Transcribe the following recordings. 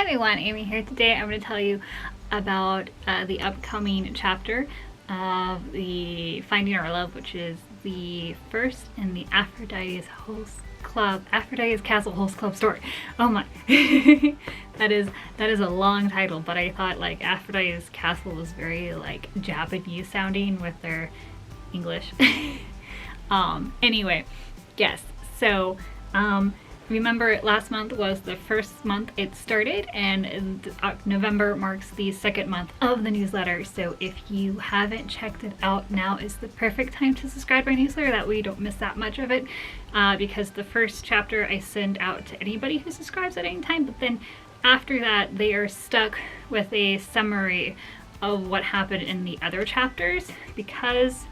everyone, Amy here. Today I'm going to tell you about the upcoming chapter of the Finding Our Love, which is the first in the Aphrodite's Castle Host Club story. Oh my. that is a long title, but I thought like Aphrodite's Castle was very like Japanese sounding with their English. Anyway, yes. So remember, last month was the first month it started, and November marks the second month of the newsletter. So if you haven't checked it out, now is the perfect time to subscribe to my newsletter. That way you don't miss that much of it, because the first chapter I send out to anybody who subscribes at any time, but then after that they are stuck with a summary of what happened in the other chapters, because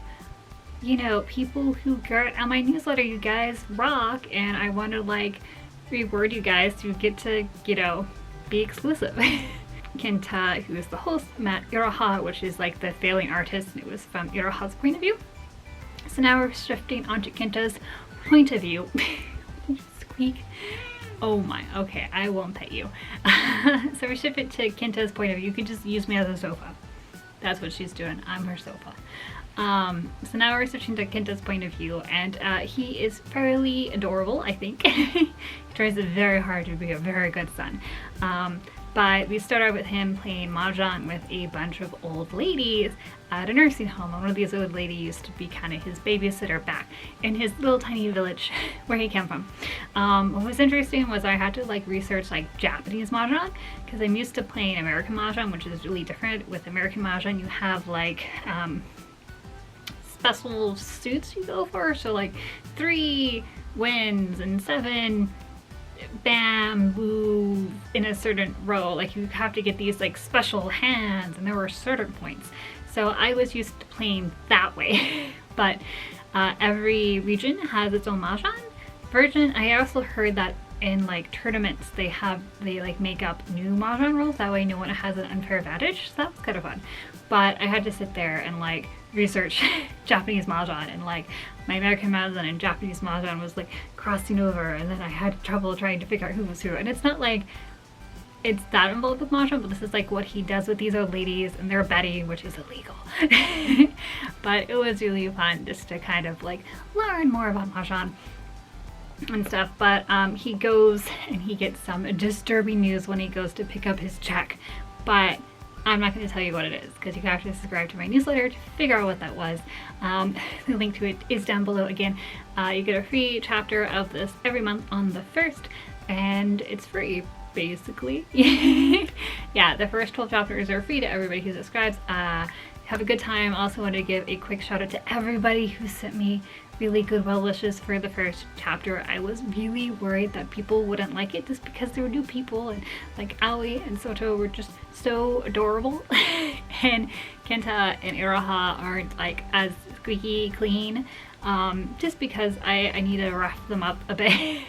you know, people who get on my newsletter, you guys rock, and I want to like reward you guys to get to, you know, be exclusive. Kenta, who is the host, met Iroha, which is like the failing artist, and it was from Iroha's point of view. So now we're shifting onto Kenta's point of view. Squeak. Oh my, okay, I won't pet you. So we shift it to Kenta's point of view. You can just use me as a sofa. That's what she's doing. I'm her sofa. So now we're switching to Kenta's point of view, and he is fairly adorable, I think. He tries very hard to be a very good son. But we start out with him playing Mah-jongg with a bunch of old ladies at a nursing home. And one of these old ladies used to be kind of his babysitter back in his little tiny village where he came from. What was interesting was I had to like research like Japanese Mah-jongg, because I'm used to playing American Mah-jongg, which is really different. With American Mah-jongg you have like special suits you go for, so like 3 wins and 7 bamboo in a certain row. Like you have to get these like special hands, and there were certain points. So I was used to playing that way. But every region has its own Mah-jongg version. I also heard that in like tournaments they like make up new Mah-jongg rules, that way no one has an unfair advantage. So that was kind of fun. But I had to sit there and like research Japanese Mah-jongg, and like my American Mah-jongg and Japanese Mah-jongg was like crossing over, and then I had trouble trying to figure out who was who. And it's not like it's that involved with Mah-jongg, but this is like what he does with these old ladies, and they're betting, which is illegal. But it was really fun just to kind of like learn more about Mah-jongg and stuff. But he goes and he gets some disturbing news when he goes to pick up his check, but I'm not going to tell you what it is, because you have to subscribe to my newsletter to figure out what that was. The link to it is down below. Again, you get a free chapter of this every month on the 1st, and it's free basically. Yeah, the first 12 chapters are free to everybody who subscribes. Have a good time. Also want to give a quick shout out to everybody who sent me really good well wishes for the first chapter. I was really worried that people wouldn't like it just because they were new people, and like Aoi and Soto were just so adorable. And Kenta and Iroha aren't like as squeaky clean, just because I need to rough them up a bit.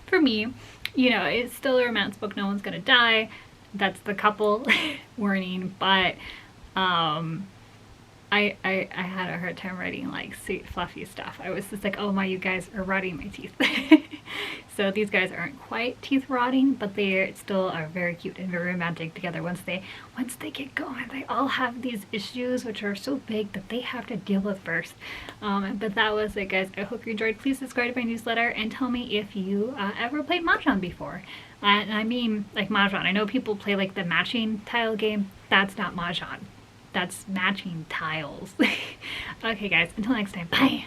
For me, you know, it's still a romance book, no one's gonna die. That's the couple warning. But I had a hard time writing like sweet fluffy stuff. I was just like, oh my, you guys are rotting my teeth. So these guys aren't quite teeth rotting, but they still are very cute and very romantic together. Once they get going, they all have these issues which are so big that they have to deal with first. But that was it, guys. I hope you enjoyed. Please subscribe to my newsletter and tell me if you ever played Mah-jongg before. And I mean like Mah-jongg. I know people play like the matching tile game. That's not Mah-jongg. That's matching tiles. Okay guys, until next time, bye!